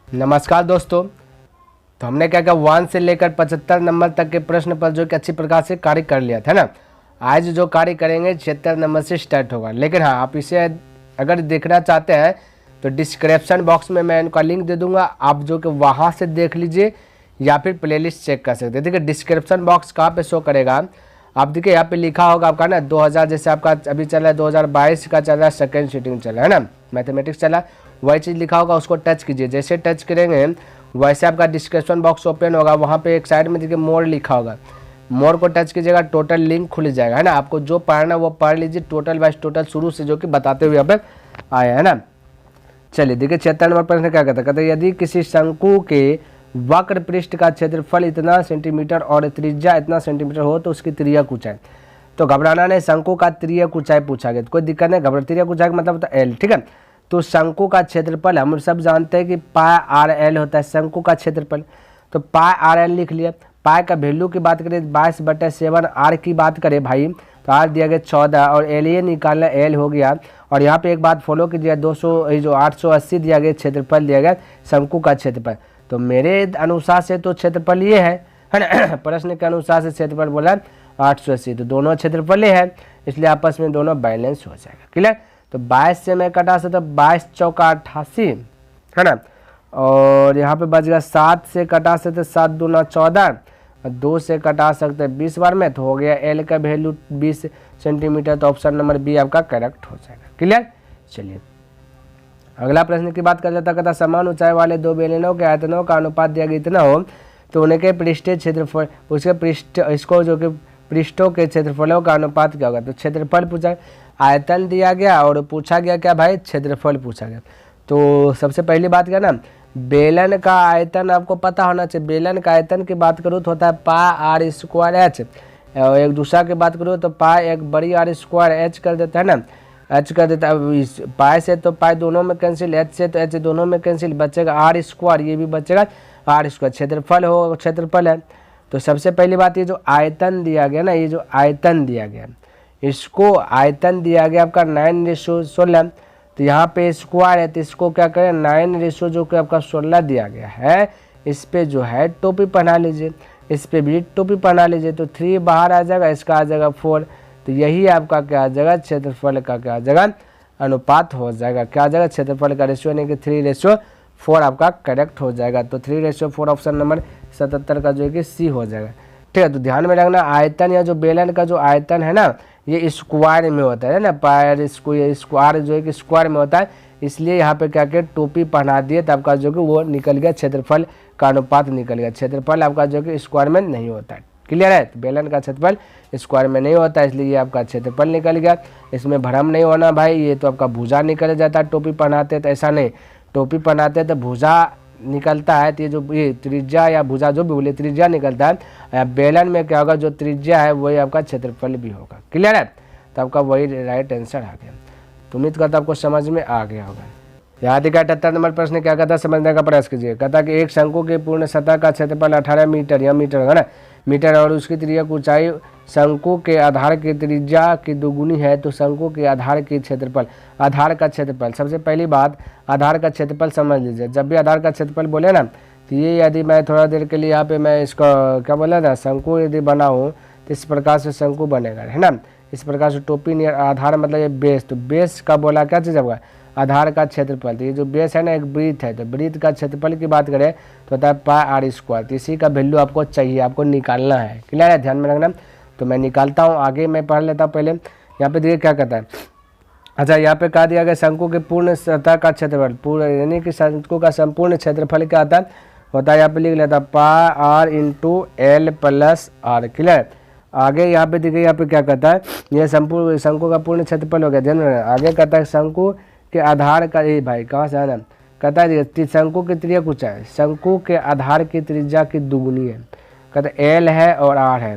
नमस्कार दोस्तों। तो हमने क्या क्या 1 से लेकर 75 नंबर तक के प्रश्न पर जो कि अच्छी प्रकार से कार्य कर लिया था ना। आज जो कार्य करेंगे 76 नंबर से स्टार्ट होगा। लेकिन हाँ, आप इसे अगर देखना चाहते हैं तो डिस्क्रिप्शन बॉक्स में मैं इनका लिंक दे दूंगा, आप जो कि वहाँ से देख लीजिए या फिर प्लेलिस्ट चेक कर सकते हैं। देखिए डिस्क्रिप्शन बॉक्स कहाँ पे शो करेगा, आप देखिए यहाँ पे लिखा होगा आपका ना 2000, जैसे आपका अभी चल रहा है 2022 का चल रहा है, सेकेंड सीटिंग चल रहा है ना, मैथमेटिक्स चला, वही चीज़ लिखा होगा, उसको टच कीजिए। जैसे टच करेंगे वैसे आपका डिस्क्रिप्शन बॉक्स ओपन होगा। वहाँ पे एक साइड में देखिए मोर लिखा होगा, मोर को टच कीजिएगा, टोटल लिंक खुल जाएगा है ना। आपको जो पढ़ना वो पढ़ लीजिए, टोटल वाइज टोटल शुरू से जो कि बताते हुए यहाँ पे आया है ना। चलिए देखिए 76 नंबर प्रश्न क्या कहता है, कहते हैं यदि किसी शंकु के वक्र पृष्ठ का क्षेत्रफल इतना सेंटीमीटर और त्रिज्या इतना सेंटीमीटर हो तो उसकी तिर्यक ऊंचाई। तो घबराना नहीं, शंकु का तिर्यक ऊंचाई पूछा गया, तो कोई दिक्कत नहीं, घबरा तिर्यक ऊंचाई का मतलब होता है एल, ठीक है। तो शंकु का क्षेत्रफल हम सब जानते हैं कि पाई आर एल होता है शंकु का क्षेत्रफल। तो पाई आर एल लिख लिया। पाई का वैल्यू की बात करें 22/7, आर की बात करें भाई तो आर दिया गया 14 और एल ये निकालना एल हो गया। और यहाँ पे एक बात फॉलो कीजिए, 880 दिया गया क्षेत्रफल दिया गया शंकु का क्षेत्रफल। तो मेरे अनुसार से तो क्षेत्रफल ये है ना प्रश्न के अनुसार से क्षेत्रफल बोला 880, तो दोनों क्षेत्रफल है, इसलिए आपस में दोनों बैलेंस हो जाएगा। क्लियर। तो 22 से मैं कटा सकता, 22 चौका 88 है ना, और यहाँ पे बच गया 7 से कटा सकते 7 दूना 14, 2 से कटा सकते 20 बार में, तो हो गया एल का वैल्यू 20 सेंटीमीटर। तो ऑप्शन नंबर बी आपका करेक्ट हो जाएगा। क्लियर। चलिए अगला प्रश्न की बात कर लेता, कहता समान ऊंचाई वाले दो बेलनों के आयतनों का अनुपात दिया गया इतना हो तो उनके पृष्ठीय क्षेत्रफल, उसके पृष्ठ इसको जो कि पृष्ठों के क्षेत्रफलों का अनुपात क्या होगा। तो क्षेत्रफल पूछा, आयतन दिया गया और पूछा गया क्या भाई, क्षेत्रफल पूछा गया। तो सबसे पहली बात क्या ना, बेलन का आयतन आपको पता होना चाहिए। बेलन का आयतन की बात करूँ तो होता है पाई आर स्क्वायर एच, और एक दूसरा की बात करूँ तो पाई एक बड़ी आर स्क्वायर एच कर देता है ना, एच कर देता है। पाई से तो पाई दोनों में कैंसिल, एच से तो एच दोनों में कैंसिल, बचेगा आर स्क्वायर, ये भी बचेगा आर स्क्वायर। क्षेत्रफल हो, क्षेत्रफल है। तो सबसे पहली बात ये जो आयतन दिया गया ना, ये जो आयतन दिया गया इसको आयतन दिया गया आपका 9:16। तो यहाँ पे स्क्वायर है तो इसको क्या करें 9 जो कि आपका 16 दिया गया है, इस पे जो है टोपी पहना लीजिए, इस पे भी टोपी पहना लीजिए। तो 3 बाहर आ जाएगा, इसका आ जाएगा 4। तो यही आपका क्या आ जाएगा, क्षेत्रफल का क्या आ जाएगा, अनुपात हो जाएगा। क्या आ जाएगा, क्षेत्रफल का रेशियो यानी कि 3:4 आपका करेक्ट हो जाएगा। तो 3:4 ऑप्शन नंबर 77 का जो है कि सी हो जाएगा। ठीक है। तो ध्यान में रखना आयतन या जो बेलन का जो आयतन है ना, ये स्क्वायर में होता है ना, पायर स्क्वायर जो है कि स्क्वायर में होता है, इसलिए यहाँ पे क्या क्या टोपी पहना दिए तो आपका जो कि वो निकल गया, क्षेत्रफल का अनुपात निकल गया। क्षेत्रफल आपका जो कि स्क्वायर में नहीं होता है। क्लियर है। तो बेलन का क्षेत्रफल स्क्वायर में नहीं होता है, इसलिए ये आपका क्षेत्रफल निकल गया। इसमें भ्रम नहीं होना भाई, ये तो आपका भुजा निकल जाता है टोपी पहनाते, तो ऐसा नहीं, टोपी पहनाते तो भुजा निकलता है, तो ये जो ये त्रिज्या या भुजा जो भी बोले त्रिज्या निकलता है। बेलन में क्या होगा, जो त्रिज्या है वही आपका क्षेत्रफल भी होगा। क्लियर है। तो आपका वही राइट आंसर आ गया। तो उम्मीद करता आपको समझ में आ गया होगा। यहाँ देखा 78 नंबर प्रश्न क्या कहता है, समझने का प्रयास कीजिए। कहता कि एक शंकु के पूर्ण सतह का क्षेत्रफल 18 मीटर या मीटर है ना, मीटर, और उसकी तिर्यक ऊंचाई शंकु के आधार की त्रिज्या की दोगुनी है तो शंकु के आधार की क्षेत्रफल, आधार का क्षेत्रफल। सबसे पहली बात आधार का क्षेत्रफल समझ लीजिए। जब भी आधार का क्षेत्रफल बोले ना, तो ये यदि मैं थोड़ा देर के लिए यहाँ पे मैं इसका क्या बोला था, शंकु यदि बनाऊँ तो इस प्रकार से शंकु बनेगा है ना, इस प्रकार से टोपी नियर आधार मतलब ये बेस। तो बेस का बोला क्या चीज़ होगा, आधार का क्षेत्रफल। तो ये जो बेस है ना एक वृत्त है, तो वृत्त का क्षेत्रफल की बात करें तो होता है पाई आर स्क्वायर। तो इसी का वैल्यू आपको चाहिए, आपको निकालना है। क्लियर है, ध्यान में रखना। तो मैं निकालता हूँ, आगे मैं पढ़ लेता हूँ। पहले यहाँ पे देखिए क्या कहता है। अच्छा यहाँ पे कहा दिया गया शंकु के पूर्ण सतह का क्षेत्रफल, पूर्ण यानी कि शंकु का संपूर्ण क्षेत्रफल क्या आता है, होता है यहाँ पे लिख लेता pi r into l plus r. Clear. आगे यहाँ पे देखिए, यहाँ पे क्या कहता है, यह संपूर्ण शंकु का पूर्ण क्षेत्रफल हो गया। ध्यान में आगे कहता है शंकु के आधार का, ये भाई कहाँ से आना, कहता है शंकु की त्रिज्या कुछ है, शंकु के आधार की त्रिज्या की दुगुनी है। कहता है एल है और आर है।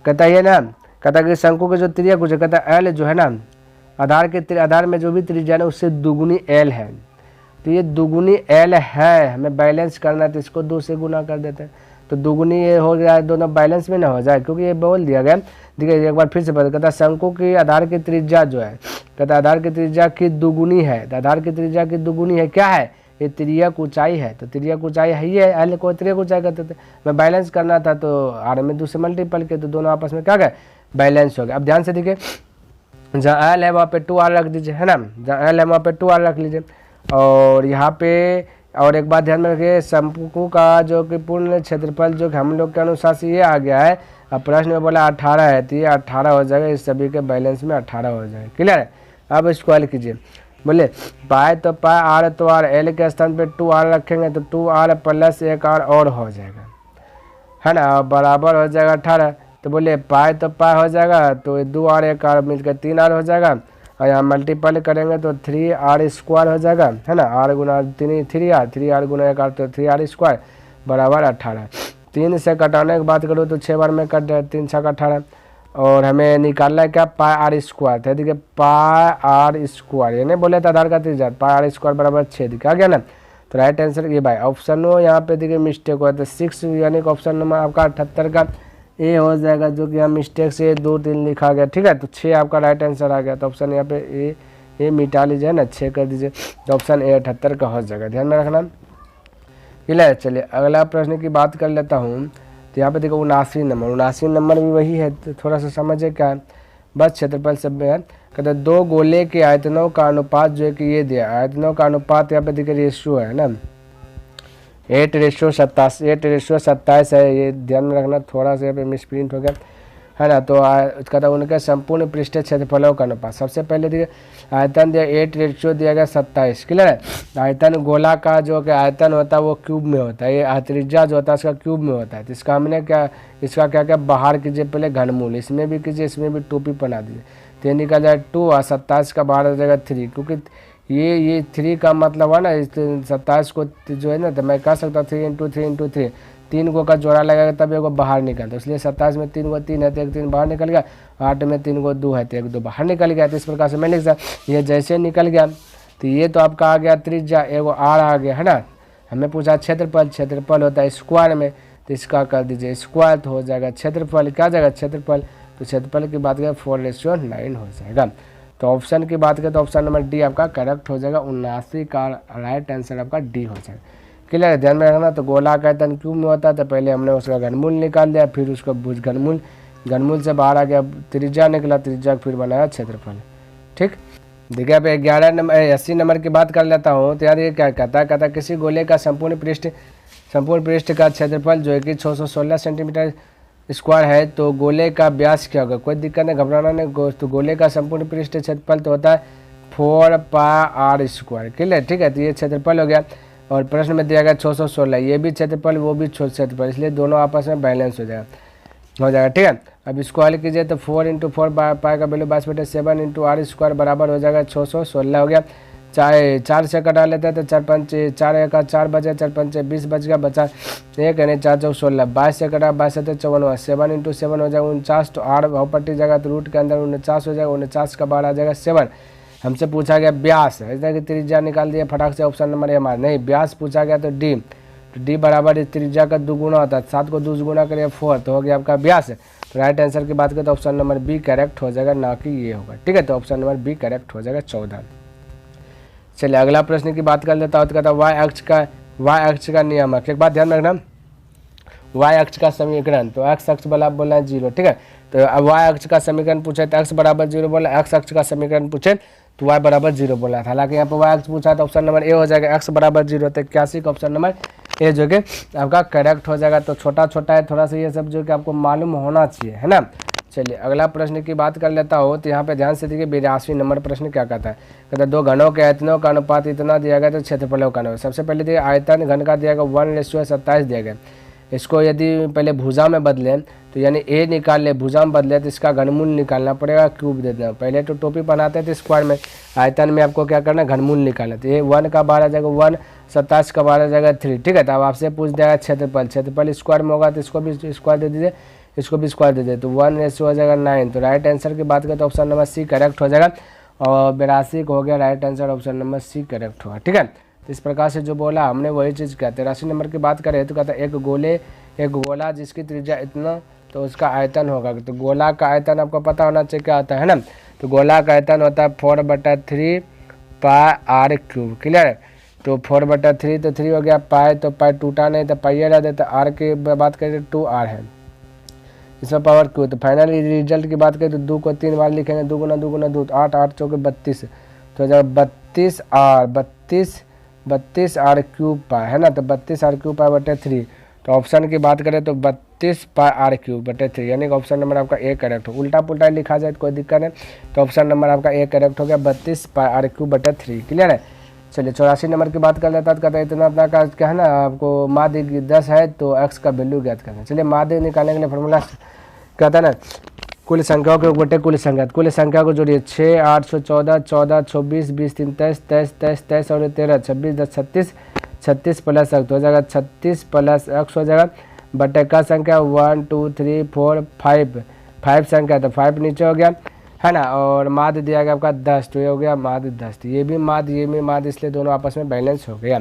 कहता है ये ना, कहता है कि शंकु की जो त्रिज्या कुछ है, कहता है एल जो है ना, आधार में जो भी त्रिज्या है उससे दुगुनी एल है। तो ये दुगुनी एल है, हमें बैलेंस करना है तो इसको 2 से गुना कर देते हैं, तो दुगुनी ये हो गया, दोनों बैलेंस में ना हो जाए, क्योंकि ये बोल दिया गया। देखिए एक बार फिर से बता, कहता शंकु की आधार की त्रिज्या जो है, कहता आधार की त्रिज्या की दुगुनी है। तो आधार की त्रिज्या की दुगुनी है क्या है, ये तिर्यक ऊंचाई है, तो तिर्यक ऊंचाई है ही है, एल को तिर्यक ऊंचाई कहते थे। मैं बैलेंस करना था तो आर में 2 से मल्टीपल के, तो दोनों आपस में क्या गए, बैलेंस हो गया। अब ध्यान से देखिए, जहाँ एल है वहाँ पे 2r रख दीजिए, है ना, जहाँ एल है वहाँ पे 2r रख लीजिए। और यहाँ पे और एक बात ध्यान में रखिए, शंकु का जो कि पूर्ण क्षेत्रफल जो कि हम लोग के अनुसार से ये आ गया है। अब प्रश्न में बोला 18 है, तो ये 18 हो जाएगा, इस सभी के बैलेंस में 18 हो जाएगा। क्लियर है। अब स्क्वायर कीजिए, बोले पाए तो पाए, आर तो आर, एल के स्थान पे 2r रखेंगे तो 2r प्लस 1r और हो जाएगा, है ना, बराबर हो जाएगा 18। तो बोले पाए तो पाए हो जाएगा, तो 2r 1r मिलकर 3r हो जाएगा, और यहाँ मल्टीपल करेंगे तो 3r स्क्वायर हो जाएगा, है ना, r गुना 3r गुना 1r तो 3r स्क्वायर बराबर 18। 3 से कटाने की बात करूँ तो 6 बार में कट जाए, 3 6 18। और हमें निकालना है क्या, पाई आर स्क्वायर। तो देखिए पाई आर स्क्वायर, ये नहीं बोले तो आधार का 3000, पाई आर स्क्वायर बराबर 6 दिखा गया ना। तो राइट आंसर ये भाई ऑप्शन हो, यहाँ पे देखिए मिस्टेक हुआ था 6, यानी कि ऑप्शन नंबर आपका 78 का ए हो जाएगा, जो कि यहाँ मिस्टेक से 2 3 लिखा गया। ठीक है, तो 6 आपका राइट आंसर आ गया। तो ऑप्शन यहाँ पे ए मिटा लीजिए ना, 6 कर दीजिए, तो ऑप्शन ए 78 का हो जाएगा, ध्यान में रखना। क्लियर। चलिए अगला प्रश्न की बात कर लेता हूँ। तो यहाँ पे देखो 79 नंबर भी वही है, तो थोड़ा सा समझे क्या, बस क्षेत्रफल सब है। कहते 2 गोले के आयतनों का अनुपात जो है कि ये दिया, आयतनों का अनुपात यहाँ पे देखिए रेशियो है ना, 8:27 है, ये ध्यान में रखना। थोड़ा सा यहाँ पे मिसप्रिंट हो गया, है ना। तो कहता है उनके संपूर्ण पृष्ठीय क्षेत्रफलों का अनुपात। सबसे पहले देखिए आयतन दिया 8 दिया गया 27। क्लियर है। आयतन गोला का जो कि आयतन होता है वो क्यूब में होता है, ये त्रिज्या जो होता है इसका क्यूब में होता है। तो इसका हमने क्या, इसका क्या क्या बाहर कीजिए पहले घनमूल, इसमें भी कीजिए, इसमें भी टोपी बना दीजिए। तो ये निकल जाए 2 और 27 का बाहर हो जाएगा 3, क्योंकि ये 3 का मतलब है ना, इस 27 को जो है ना, तो मैं कह सकता हूँ 3 × 3 × 3, 3 को का जोड़ा लगेगा तब एगो बाहर निकलता है, इसलिए 27 में 3 को 3 है तो 1 3 बाहर निकल गया, 8 में 3 को 2 है तो 1 2 बाहर निकल गया। तो इस प्रकार से मैं लिख सकता, ये जैसे निकल गया तो ये तो आपका आ गया त्रिज्या, एगो आर आ गया, है ना। हमें पूछा क्षेत्रफल होता है स्क्वायर में, तो इसका कर दीजिए स्क्वायर, तो हो जाएगा क्षेत्रफल, क्या जाएगा क्षेत्रफल, तो क्षेत्रफल की बात करें 4:9 हो जाएगा। तो ऑप्शन की बात करें तो ऑप्शन नंबर डी आपका करेक्ट हो जाएगा, 79 का राइट आंसर आपका डी हो जाएगा। क्लियर है, ध्यान में रखना। तो गोला का आयतन क्यूब में होता है, तो पहले हमने उसका घनमूल निकाल दिया, फिर उसका भुज घनमूल से बाहर आ गया त्रिज्या निकला, त्रिज्या फिर बनाया क्षेत्रफल। ठीक, देखिए अब 80 नंबर की बात कर लेता हूँ। तो यार ये क्या कहता है किसी गोले का संपूर्ण पृष्ठ का क्षेत्रफल जो है कि 616 सेंटीमीटर स्क्वायर है, तो गोले का व्यास क्या होगा। कोई दिक्कत नहीं, घबराना नहीं। तो गोले का संपूर्ण पृष्ठ क्षेत्रफल तो होता है 4πr स्क्वायर। क्लियर, ठीक है। तो ये क्षेत्रफल हो गया, और प्रश्न में दिया गया 616, ये भी क्षेत्रफल वो भी क्षेत्रफल, इसलिए दोनों आपस में बैलेंस हो जाएगा। ठीक है। अब इसको हल कीजिए तो 4 × 4 पाई का वैल्यू 22/7 × r स्क्वायर बराबर हो जाएगा 616 हो गया। 4 से कटा लेते हैं तो 4 5 4 का 4 बचे, 4 5 20 बच गया, बचा 1 यानी 4 4 16। 22 से कटा 22 से 54, 7 × 7 हो जाएगा 49। तो r बहुपट्टी जगह तो रूट के अंदर 49 हो जाएगा, 49 का बाहर आ जाएगा 7। हमसे पूछा गया व्यास, ऐसा कि त्रिज्या निकाल दिया फटाक से, ऑप्शन नंबर ए हमारा नहीं। व्यास पूछा गया तो डी, तो डी बराबर त्रिज्या का 2 गुना होता है, 7 को 2 गुना करिए 4, तो हो गया आपका व्यास। तो राइट आंसर की बात करें तो ऑप्शन नंबर बी करेक्ट हो जाएगा, ना कि ये होगा। ठीक है, तो ऑप्शन नंबर बी करेक्ट हो जाएगा 14। चलिए अगला प्रश्न की बात कर लेता हूँ। तो कहता है वाई अक्ष का नियामक। एक बात ध्यान में रखना, वाई अक्ष का समीकरण, तो एक्स अक्ष वाला बोलना है 0। ठीक है, तो अब वाई अक्ष का समीकरण पूछे तो एक्स बराबर 0 बोला, एक्स अक्ष का समीकरण पूछे तो वाई बराबर 0 बोलना था। हालांकि यहाँ पर वाई अक्ष पूछा तो ऑप्शन नंबर ए हो जाएगा, एक्स बराबर 0, तो 81 का ऑप्शन नंबर ए जो कि आपका करेक्ट हो जाएगा। तो छोटा छोटा है थोड़ा सा, ये सब जो कि आपको मालूम होना चाहिए, है ना। चलिए अगला प्रश्न की बात कर लेता हो। तो यहाँ पे ध्यान से देखिए 82 नंबर प्रश्न क्या कहता है। कहता है 2 घनों के आयतनों का अनुपात इतना दिया गया तो क्षेत्रफलों का अनुपात। सबसे पहले देखिए आयतन घन का दिया गया 1:27 दिया गया। इसको यदि पहले भुजा में बदलें तो यानी ए निकाल ले, भुजा में बदले तो इसका घनमूल निकालना पड़ेगा, क्यूब दे देना। पहले तो टोपी बनाते थे स्क्वायर में, आयतन में आपको क्या करना, घनमूल निकालना। तो ये 1 का बाहर आ जाएगा 1, 27 का बाहर आ जाएगा 3। ठीक है, तो अब आपसे पूछ देगा क्षेत्रफल स्क्वायर में होगा तो इसको भी स्क्वायर दे दीजिए, इसको भी स्क्वायर दे दीजिए, तो 1 हो जाएगा 9। तो राइट आंसर की बात करें तो ऑप्शन नंबर सी करेक्ट हो जाएगा, और 82 हो गया right answer, option number C correct होगा। ठीक है, तो इस प्रकार से जो बोला हमने वही चीज़ कहते हैं। 83 नंबर की बात करें तो कहता है एक गोला जिसकी त्रिज्या इतना तो उसका आयतन होगा। तो गोला का आयतन आपको पता होना चाहिए क्या होता है ना। तो गोला का आयतन होता है 4/3 πr3। क्लियर है, तो 4/3 तो 3 हो गया, पाई तो पाई टूटा नहीं तो पाइए रह देता। आर की बात करें तो 2r है, इसमें पावर क्यू। तो फाइनली रिजल्ट की बात करें तो 2 को 3 बार लिखेंगे, 2 गुना 2 गुना 2, 8 8 चौके 32, तो जब 32 आर क्यूब पाई है ना, तो 32 आर क्यूब पाई बटे 3। तो ऑप्शन की बात करें तो 32 पाई आर क्यूब बटे 3, यानी कि ऑप्शन नंबर आपका ए करेक्ट हो। उल्टा पुल्टा लिखा जाए तो कोई दिक्कत नहीं, तो ऑप्शन नंबर आपका ए करेक्ट हो गया, 32 पाई आर क्यूब बटे 3। क्लियर है। चलिए 84 नंबर की बात कर लेता, तो कहता है इतना अपना का क्या है ना, आपको माध्य 10 है तो x का वैल्यू ज्ञात करना है। चलिए माध्य निकालने के लिए फॉर्मूला कहता है ना, कुल संख्याओं के बटे कुल संख्या को जोड़िए। 6 8 14 14 24 20 3 23 23 23 23 और 13 26 10 36 36 प्लस x हो जाएगा, 36 प्लस x हो जाएगा बटे का संख्या 1 2 3 4 5 संख्या, तो 5 नीचे हो गया है ना। और माध्य दिया गया आपका 10, तो ये हो गया माध्य 10। तो ये भी माध्य इसलिए दोनों आपस में बैलेंस हो गया,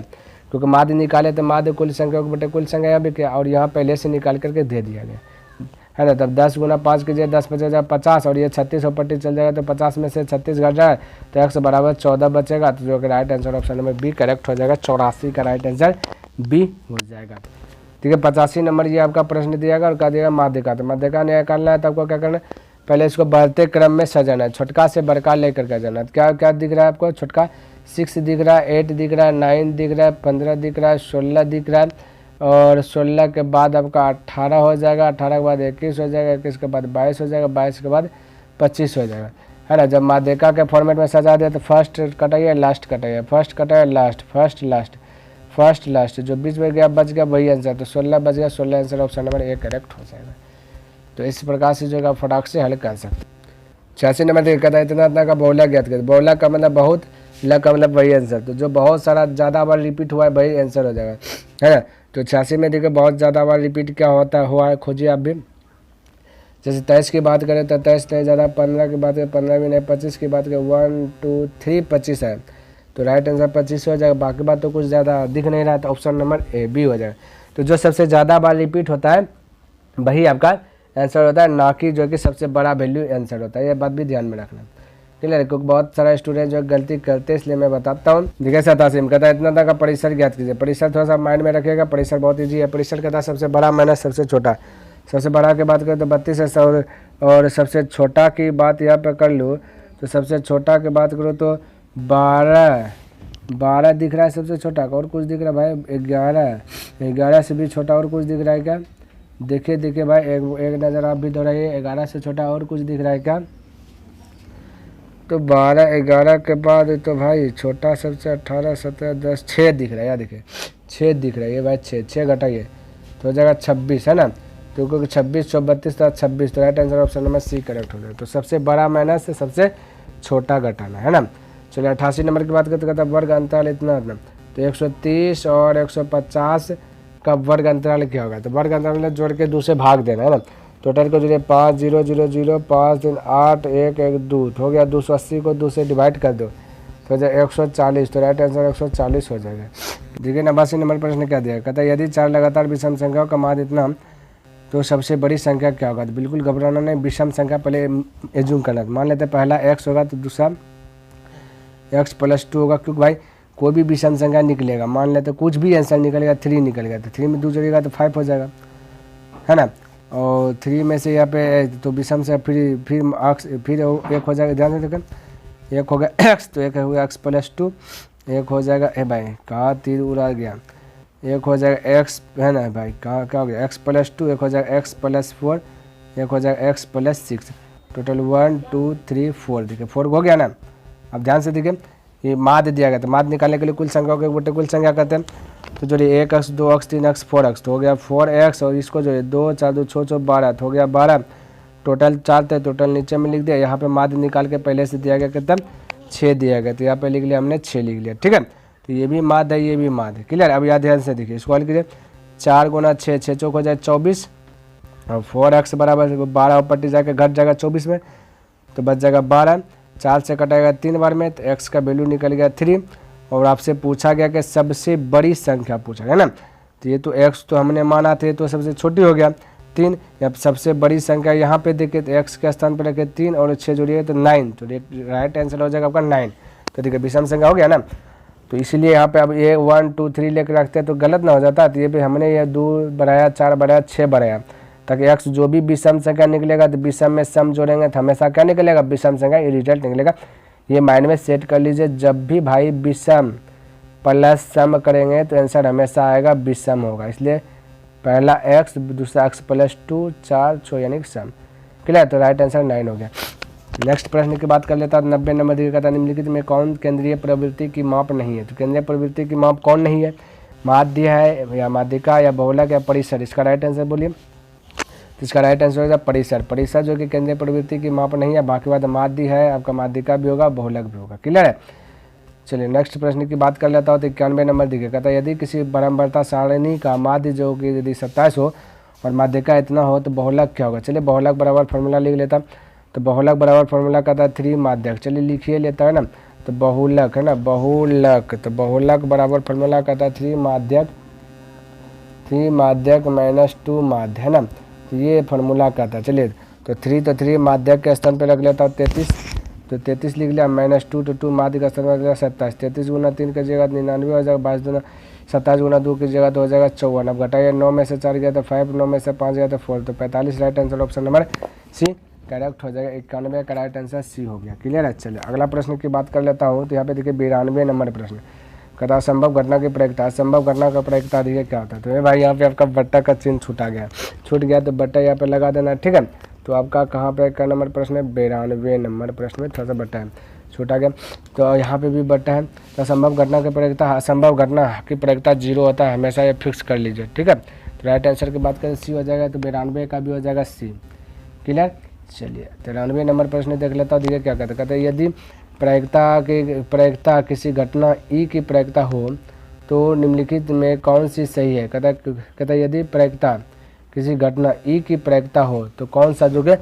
क्योंकि माध्य निकाले तो माध्य कुल संख्या को बटे कुल संख्या भी किया, और यहाँ पहले से निकाल करके दे दिया गया है ना। तब 10 गुना 5 कीजिए, 10 बचा जाए 50, और ये 36 और पट्टी चल जाएगा, तो 50 में से 36 घट जाए तो x बराबर 14 बचेगा। तो जो कि right answer option number B correct हो जाएगा, 84 का राइट आंसर बी हो जाएगा। ठीक है, 85 नंबर ये आपका प्रश्न दिया गया और कहा दिया माध्य का। तो माध्य का निकालना है तो आपको क्या करना है, पहले इसको बढ़ते क्रम में सजाना है, छोटका से बड़का लेकर के जाना है। क्या क्या दिख रहा है आपको, छोटका 6 दिख रहा है, 8 दिख रहा है, 9 दिख रहा है, 15 दिख रहा है, 16 दिख रहा है, और 16 के बाद आपका 18 हो जाएगा, 18 के बाद 21 हो जाएगा, 21 के बाद 22 हो जाएगा, 22 के बाद 25 हो जाएगा है ना। जब माध्यिका के फॉर्मेट में सजा दिया तो फर्स्ट कटाइए लास्ट कटाइए, फर्स्ट कटाइए लास्ट, फर्स्ट लास्ट, जो बीच में गया बच गया वही आंसर। तो 16 बच गया, 16 answer option number A correct हो जाएगा। तो इस प्रकार से जो है फटाक से हल कर सकते। 86 नंबर देखिए कहता है इतना का बहुला ज्ञात कर। बहुला का मतलब बहुत, ला का मतलब वही आंसर, तो जो बहुत सारा ज़्यादा बार रिपीट हुआ है वही आंसर हो जाएगा है ना। तो 86 में देखिए बहुत ज़्यादा बार रिपीट क्या हुआ है खोजिए आप भी। जैसे 23 की बात करें तो 23 नहीं ज़्यादा, 15 की बात करें 15 भी नहीं, 25 की बात करें 1 2 3 25 है, तो राइट आंसर 25 हो जाएगा। बाकी बात तो कुछ ज़्यादा दिख नहीं रहा, तो ऑप्शन नंबर ए बी हो जाएगा। तो जो सबसे ज़्यादा बार रिपीट होता है वही आपका आंसर होता है, ना कि जो कि सबसे बड़ा वैल्यू आंसर होता है। ये बात भी ध्यान में रखना, क्लियर है, क्योंकि बहुत सारा स्टूडेंट जो गलती करते हैं, इसलिए मैं बताता हूँ। देखिए 87 कहता है इतना तक का परिसर ज्ञात कीजिए। परिसर थोड़ा सा माइंड में रखिएगा, परिसर बहुत ईजी है। परिसर कहता है सबसे बड़ा माइनस सबसे छोटा। सबसे बड़ा की बात करें तो 32 है, और सबसे छोटा की बात यहाँ पे कर लूँ तो सबसे छोटा की बात करो तो 12 दिख रहा है सबसे छोटा का, और कुछ दिख रहा है भाई 11 से भी छोटा और कुछ दिख रहा है क्या? देखिए भाई एक नज़र आप भी दोहराइए, 11 से छोटा और कुछ दिख रहा है क्या? तो 12 11 के बाद तो भाई छोटा सबसे 18 17 10 6 दिख रहा है, यार देखिए 6 दिख रहा है ये भाई, 6 घटाइए तो हो जाएगा 26 है ना। तो क्योंकि 26 32 तो 26, तो right answer option number C correct हो जाएगा। तो सबसे बड़ा माइनस से सबसे छोटा घटाना है ना। चलिए 88 नंबर की बात करते कहता वर्ग अंतराल इतना, तो 130 और 150 का वर्ग अंतराल क्या होगा? तो वर्ग अंतराल जोड़ के 2 से भाग देना है ना। टोटल को जोड़िए 5 0 0 0 5 3 8 1 1 2 हो गया। 280 को 2 से डिवाइड कर दो तो हो जाए 140, तो राइट आंसर 140 हो जाएगा। देखिए 89 नंबर प्रश्न क्या दिया, कहता है यदि 4 लगातार विषम संख्याओं का माध्य इतना तो सबसे बड़ी संख्या क्या होगा? तो बिल्कुल घबराना नहीं, विषम संख्या पहले एज्यूम करना। मान लेते हैं पहला x होगा तो दूसरा x + 2 होगा, क्योंकि भाई कोई भी विषम संख्या निकलेगा, मान लेते कुछ भी आंसर निकलेगा 3 निकलेगा, तो 3 में 2 जोड़ेगा तो 5 हो जाएगा है ना। और 3 में से यहाँ पे तो विषम से फिर एक हो जाएगा, ध्यान से देखें, एक हो गया x, तो एक हो गया x + 2, एक हो जाएगा भाई कहाँ तीर उड़ा गया, एक हो जाएगा x है ना भाई, कहाँ क्या हो गया x + 2, एक हो जाएगा x + 4, एक हो जाएगा x + 6, टोटल 1 2 3 4, देखिए 4 हो गया ना। अब ध्यान से देखिए ये माध्य दिया गया, तो माध्य निकालने के लिए कुल संख्या के बटे कुल संख्या करते हैं, तो जोड़िए 1x 2x 3x 4x, तो हो गया 4x, और इसको जोड़िए 2 4 2 6 6 12, तो हो गया 12, टोटल 4 थे, टोटल नीचे में लिख दिया। यहाँ पे माध्य निकाल के पहले से दिया गया कितना 6 दिया गया, तो यहाँ पे लिख लिया हमने 6 लिख लिया, ठीक है। तो ये भी माध्य है, ये भी माध्य है, क्लियर। अब यहाँ ध्यान से देखिए, इसको हल कीजिए, 4 गुना 6 6 चौक हो जाए 24, और 4x बराबर 12 पट्टी जाकर घट जाएगा 24 में, तो बच जाएगा 12, 4 से कटाएगा 3 बार में, तो x का वैल्यू निकल गया 3। और आपसे पूछा गया कि सबसे बड़ी संख्या पूछा गया ना, तो ये तो x तो हमने माना थे, तो सबसे छोटी हो गया 3। अब सबसे बड़ी संख्या यहाँ पे देखिए, तो x के स्थान पर रखे 3 और 6 जोड़िए तो 9, तो राइट आंसर हो जाएगा आपका 9। तो देखिए विषम संख्या हो गया ना। तो इसलिए यहाँ पे अब ये 1 2 3 लेकर रखते हैं तो गलत ना हो जाता। तो ये भी हमने ये 2 बनाया, 4 बनाया, 6 बनाया, ताकि x जो भी विषम संख्या निकलेगा तो विषम में सम जोड़ेंगे तो हमेशा क्या निकलेगा, विषम संख्या, ये रिजल्ट निकलेगा। ये माइंड में सेट कर लीजिए, जब भी भाई विषम प्लस सम करेंगे तो आंसर हमेशा आएगा विषम होगा। इसलिए पहला x, दूसरा x प्लस 2, 4 6 यानी सम। क्लियर, तो राइट आंसर 9 हो गया। नेक्स्ट प्रश्न की बात कर लेता हूँ। 90 नंबर दिया कहता निम्नलिखित में कौन केंद्रीय प्रवृत्ति की माप नहीं है। तो केंद्रीय प्रवृत्ति की माप कौन नहीं है, माध्य है या माध्यिका या बहुलक या परिसर। इसका राइट आंसर बोलिए। तो इसका राइट आंसर होगा परिसर। परिसर जो कि केंद्रीय प्रवृत्ति की माप नहीं है। बाकी बात माध्य है, आपका माध्यिका भी होगा, बहुलक भी होगा। क्लियर है। चलिए नेक्स्ट प्रश्न की बात कर लेता हूँ। तो 91 नंबर दिखे कहता है यदि किसी बराबरता सारणी का माध्य जो कि यदि 27 हो और माध्यिका इतना हो तो बहुलक क्या होगा। चलिए बहुलक बराबर फॉर्मूला लिख लेता। तो बहुलक बराबर फॉर्मूला कहता है 3 माध्यक। चलिए लिखिए लेता है ना, तो बहुलक है ना, बहुलक, तो बहुलक बराबर फॉर्मूला कहता है 3 माध्यक, 3 माध्यक माइनस 2 माध्य है ना, तो ये फॉर्मूला कहता है। चलिए तो 3 माध्यक के स्थान पे रख लेता हूँ 33, तो 33 लिख लिया, माइनस 2 तो 2 माध्य का स्थान पर रख लिया 27। 33 गुना 3 की जगह 99 हो जाएगा, 22 दूना 27 गुना 2 की जगह तो हो जाएगा 54। अब घटाइए, 9 में से 4 गया तो 5, 9 में से 5 गया तो 4, तो 45 right answer option number C correct हो जाएगा। 91 का राइट आंसर सी हो गया। क्लियर है। चलिए अगला प्रश्न की बात कर लेता हूँ। तो यहाँ पे देखिए 92 नंबर प्रश्न कहता असंभव घटना की प्रायिकता। असंभव घटना का प्रायिकता देखिए क्या होता है। तो भाई यहाँ पे आपका बट्टा का चिन्ह छूट गया तो बट्टा यहाँ पे लगा देना, ठीक है। तो आपका कहाँ पे का नंबर प्रश्न है, 92 नंबर प्रश्न में थोड़ा सा बट्टा है, छूटा गया। तो यहाँ पे भी बट्टा है। तो असंभव घटना की प्रायिकता, असंभव घटना की प्रायिकता 0 होता है, हमेशा ये फिक्स कर लीजिए, ठीक है। तो राइट आंसर की बात करें सी हो जाएगा, तो 92 का भी हो जाएगा सी। क्लियर। चलिए 93 नंबर प्रश्न देख लेता हूँ। देखिए क्या कहते हैं। कहते हैं यदि प्रायिकता किसी घटना ई की प्रायिकता हो तो निम्नलिखित में कौन सी सही है। कहता है यदि प्रायिकता किसी घटना ई की प्रायिकता हो तो कौन सा जो कि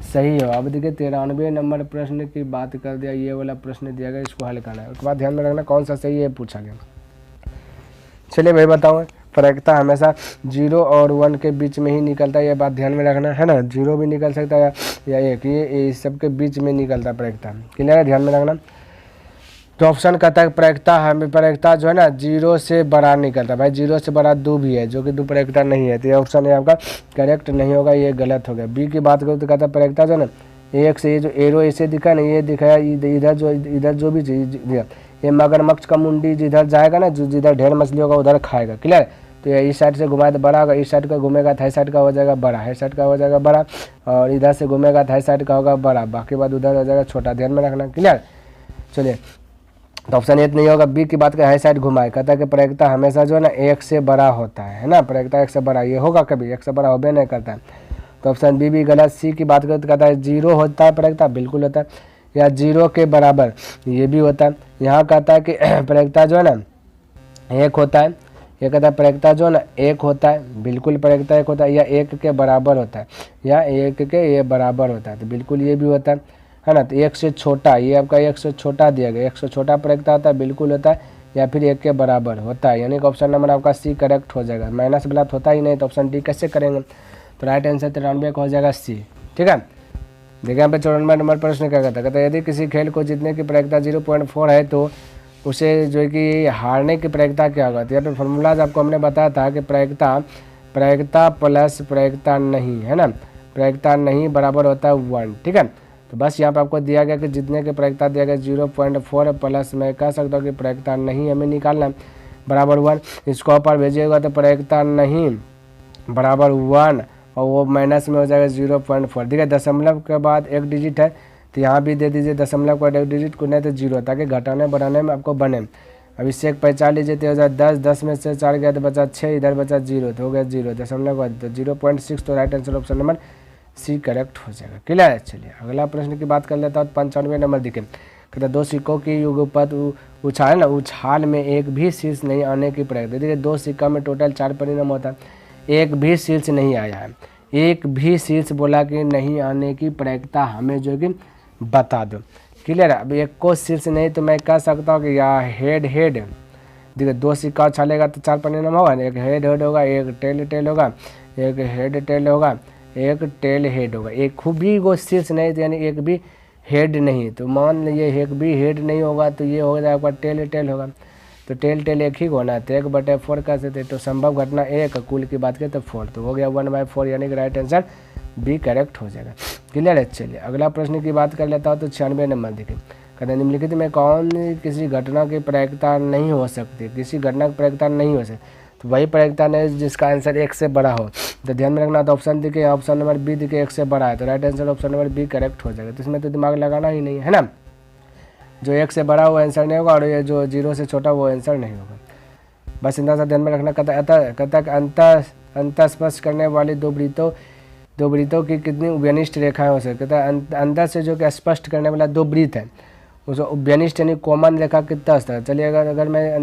सही हो। अब देखिए 93 नंबर प्रश्न की बात कर दिया, ये वाला प्रश्न दिया गया, इसको हल करना है। उसके बाद ध्यान में रखना कौन सा सही है पूछा गया। चलिए भाई बताओ, प्रायिकता हमेशा 0 और 1 के बीच में ही निकलता है, ये बात ध्यान में रखना है ना। 0 भी निकल सकता है या 1, ये सबके बीच में निकलता है प्रायिकता। क्लियर है, ध्यान में रखना। तो ऑप्शन कहता है प्रायिकता जो है ना 0 से बड़ा निकलता है। भाई 0 से बड़ा 2 भी है जो कि 2 प्रायिकता नहीं है, तो ये ऑप्शन है आपका करेक्ट नहीं होगा, ये गलत हो गया। बी की बात करूँ तो कहता है प्रायिकता जो है ना 1 से, ये जो एरो ऐसे दिखा ना, ये दिखाया इधर जो भी चीज, ये मगरमच्छ का मुंडी जिधर जाएगा ना, जो जिधर ढेर मछली होगा उधर खाएगा। क्लियर। तो ये इस साइड से घुमाए तो बड़ा होगा, इस साइड का घूमेगा तो इस साइड का हो जाएगा बड़ा, इस साइड का हो जाएगा बड़ा, और इधर से घूमेगा तो इस साइड का होगा बड़ा, बाकी बात उधर हो जाएगा छोटा, ध्यान में रखना। क्लियर। चलिए तो ऑप्शन ए नहीं होगा। बी की बात करें हाई साइड घुमाए, कहता है कि प्रायिकता हमेशा जो है ना 1 से बड़ा होता है ना, प्रायिकता 1 से बड़ा, ये होगा कभी 1 से बड़ा होबे नहीं करता है। तो ऑप्शन बी भी गलत। सी की बात करें तो कहता है 0 होता है प्रायिकता, बिल्कुल होता है, या 0 के बराबर, ये भी होता है। यहाँ कहता है कि प्रायिकता जो है ना 1 होता है, ये कहता है प्रायिकता जो है ना 1 होता है, बिल्कुल प्रायिकता 1 होता है, या 1 के बराबर होता है, या 1 के ये बराबर होता है, तो बिल्कुल ये भी होता है ना। तो 1 से छोटा, ये आपका 1 से छोटा दिया गया, 1 से छोटा प्रायिकता होता है, बिल्कुल होता है, या फिर 1 के बराबर होता है, यानी कि ऑप्शन नंबर आपका सी करेक्ट हो जाएगा। माइनस गलत होता ही नहीं, तो ऑप्शन डी कैसे करेंगे। तो राइट आंसर 93 का हो जाएगा सी, ठीक है। देखिए यहाँ पे 94 नंबर प्रश्न क्या कहता है। यदि किसी खेल को जीतने की प्रायिकता 0.4 है तो उसे जो है कि हारने की प्रायिकता क्या होगा। तो यहाँ पे फॉर्मूलाज आपको हमने बताया था कि प्रायिकता प्लस प्रायिकता नहीं, है ना, प्रायिकता नहीं बराबर होता है 1, ठीक है। तो बस यहाँ पे आपको दिया गया कि जीतने की प्रायिकता दिया गया 0.4 प्लस मैं कह सकता हूँ कि प्रायिकता नहीं हमें निकालना है बराबर 1। इसको ऊपर भेजिएगा तो प्रायिकता नहीं बराबर 1 और वो माइनस में हो जाएगा 0.4। देखिए दशमलव के बाद 1 डिजिट है, तो यहाँ भी दे दीजिए दशमलव को 1 डिजिट को, नहीं तो 0, ताकि घटाने बढ़ाने में आपको बने। अब इससे एक पहचान लीजिए तो हो जाए 10, 10 में से 4 गया तो बचा 6, इधर बचा 0, तो हो गया 0, दशमलव का तो 0.6, तो right answer option number C correct हो जाएगा। क्लियर है। चलिए अगला प्रश्न की बात कर लेता हूँ। 95 नंबर दिखे, कहता 2 सिक्कों की युगपत उछाल ना, उछाल में एक भी शीर्ष नहीं आने की प्रायिकता। देखिए 2 सिक्का में टोटल 4 परिणाम होता है, एक भी शीर्ष नहीं आया है, एक भी शीर्ष बोला कि नहीं आने की प्रायिकता हमें जो कि बता दो। क्लियर है। अब एक को शीर्ष नहीं तो मैं कह सकता हूँ कि या हेड, देखिए 2 सिक्का उछालेगा तो 4 परिणाम होगा, एक हेड होगा, एक टेल होगा, एक हेड टेल होगा, एक टेल हेड होगा। एक भी वो शीर्ष नहीं तो यानी एक भी हेड नहीं, तो मान लीजिए एक भी हेड नहीं होगा तो ये हो जाएगा आपका टेल होगा। तो टेल एक ही होना है, तो 1/4 कर सकते, तो संभव घटना एक, कुल की बात करें तो 4, तो हो गया 1/4, यानी कि राइट आंसर बी करेक्ट हो जाएगा। क्लियर है। चलिए अगला प्रश्न की बात कर लेता हूँ, तो 96 नंबर देखिए, कहते हैं निम्नलिखित में कौन किसी घटना की प्रायिकता नहीं हो सकती, किसी घटना की प्रायिकता नहीं हो सकती, तो वही प्रायिकता नहीं जिसका आंसर 1 से बड़ा हो। तो ध्यान में रखना, तो ऑप्शन दिखे, ऑप्शन नंबर बी दिखे 1 से बड़ा है, तो right answer option number B correct हो जाएगा। तो इसमें तो दिमाग लगाना ही नहीं है ना, जो 1 से बड़ा वो आंसर नहीं होगा और ये जो 0 से छोटा वो आंसर नहीं होगा, बस इतना सा ध्यान में रखना। कहता अंतर स्पष्ट करने वाली दो वृत्तों की कितनी उभयनिष्ठ रेखाएं हो सकती है। अंदर से जो कि स्पष्ट करने वाला दो वृत्त है उसको उभयनिष्ठ यानी कॉमन रेखा कितना स्तर। चलिए अगर मैं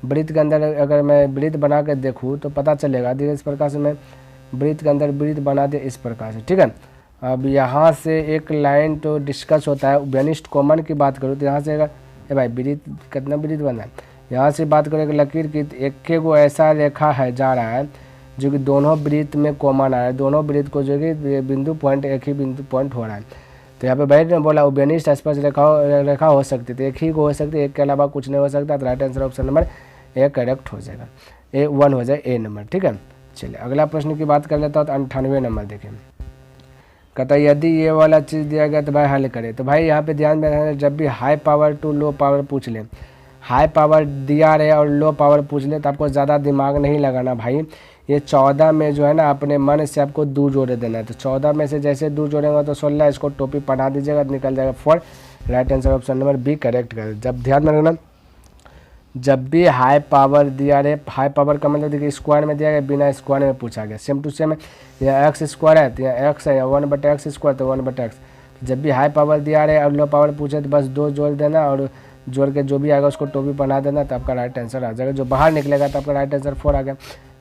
वृत्त के अंदर अगर मैं वृत्त बना के देखूँ तो पता चलेगा। देखिए इस प्रकार से मैं वृत्त के अंदर वृत्त बना दे इस प्रकार से, ठीक है। अब यहाँ से एक लाइन तो डिस्कस होता है, उभयनिष्ठ कॉमन की बात करूँ तो यहाँ से अगर भाई वृत्त कितना वृत्त बना है, यहाँ से बात करें लकीर की, एक को ऐसा रेखा है जा रहा है जो कि दोनों वृत्त में कॉमन आ रहा है, दोनों वृत्त को जो कि बिंदु पॉइंट एक ही बिंदु पॉइंट हो रहा है। तो यहाँ पे बैठ ने बोला उभयनिष्ठ स्पष्ट रेखा हो सकती थी, एक ही को हो सकती है, एक के अलावा कुछ नहीं हो सकता। तो right answer option number A correct हो जाएगा, A1 हो जाए ए नंबर, ठीक है। चलिए अगला प्रश्न की बात कर लेता हूँ, तो 98 नंबर देखें। कहता है यदि ये वाला चीज़ दिया गया तो भाई हल करें। तो भाई यहाँ पे ध्यान में रखना, जब भी high power to low power पूछ ले, हाई पावर दिया रहे और लो पावर पूछ ले तो आपको ज़्यादा दिमाग नहीं लगाना भाई। ये 14 में जो है ना अपने मन से आपको 2 जोड़े देना है, तो 14 में से जैसे 2 जोड़ेंगे तो 16, इसको टोपी पढ़ा दीजिएगा, निकल जाएगा 4। Right answer option number B correct कर। जब ध्यान में रखना, जब भी हाई पावर दिया रहे, हाई पावर का मतलब देखिए स्क्वायर में दिया गया, बिना स्क्वायर में पूछा गया, सेम टू सेम है। यहाँ एक्स स्क्वायर है तो यहाँ एक्स है, 1/x स्क्वायर तो 1/x। जब भी हाई पावर दिया रहे और लो पावर पूछे तो बस 2 जोड़ देना और जोड़ के जो भी आएगा उसको टोपी बना देना, तो आपका राइट आंसर आ जाएगा। जो बाहर निकलेगा तो आपका राइट आंसर 4 आ गया।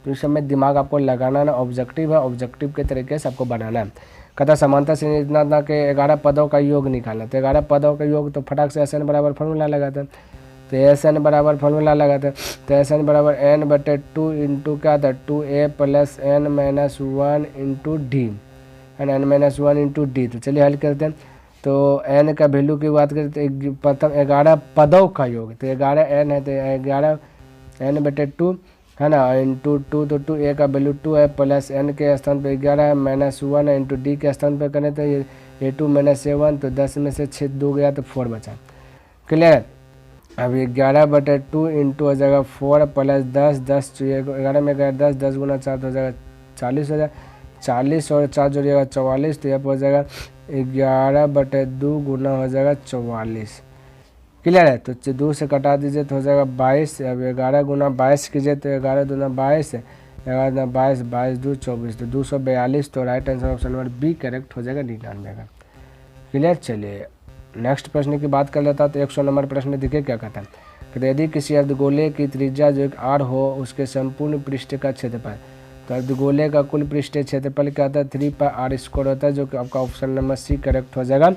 तो इस समय दिमाग आपको लगाना ना, ऑब्जेक्टिव है, ऑब्जेक्टिव के तरीके से आपको बनाना है। कहता समानता संरचना के 11 पदों का योग निकालना। तो 11 पदों का योग तो फटाक से SN बराबर फॉर्मूला लगाता है, तो SN बराबर फॉर्मूला लगाता है, तो SN बराबर n/2 इंटू क्या था 2a + n-1 into D, n-1 into D. तो चलिए हल करते हैं। तो n का वैल्यू की बात करें तो प्रथम 11 पदों का योग, तो 11 n है, तो 11 n/2 है ना, इंटू 2, तो 2a का वैल्यू 2 है, प्लस n के स्थान पे 11 है, -1 है, इंटू डी के स्थान पे करें तो ये a2 - a1, तो 10 में से 6 2 गया तो 4 बचा। क्लियर। अब 11/2 इंटू हो जाएगा 4 प्लस 10, 11 में 10, 10 गुना 4 तो हो जाएगा 40 हो जाएगा, 40 और 4 जोड़िएगा 44, तो यहाँ पर हो जाएगा 11/2 गुना हो जाएगा 44। क्लियर है। तो 2 से कटा दीजिए तो हो जाएगा 22। अब 11 गुना 22 कीजिए तो 11 दूना 22 है, 11 दूना 22, 22 2 24, तो 242। तो right answer option number B correct हो जाएगा 99 का। क्लियर। चलिए नेक्स्ट प्रश्न की बात कर लेता, तो 100 नंबर प्रश्न देखिए क्या कहता है। कहते यदि किसी अर्धगोले की त्रिज्या जो एक r हो उसके संपूर्ण पृष्ठ का क्षेत्रफल, तो अर्धगोले का कुल पृष्ठीय क्षेत्रफल क्या होता है 3πr² होता है, जो कि आपका ऑप्शन नंबर सी करेक्ट हो जाएगा,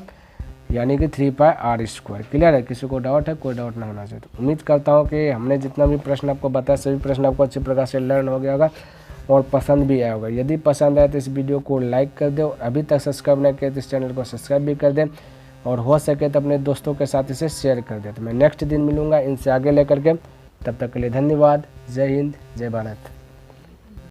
यानी कि 3πr²। क्लियर है। किसी को डाउट है? कोई डाउट ना होना चाहिए। तो उम्मीद करता हूँ कि हमने जितना भी प्रश्न आपको बताया सभी प्रश्न आपको अच्छी प्रकार से लर्न हो गया होगा और पसंद भी आया होगा। यदि पसंद आए तो इस वीडियो को लाइक कर दे, और अभी तक सब्सक्राइब नहीं किया तो इस चैनल को सब्सक्राइब भी कर दें, और हो सके तो अपने दोस्तों के साथ इसे शेयर कर दे। तो मैं नेक्स्ट दिन मिलूंगा इनसे आगे लेकर के, तब तक के लिए धन्यवाद। जय हिंद, जय भारत।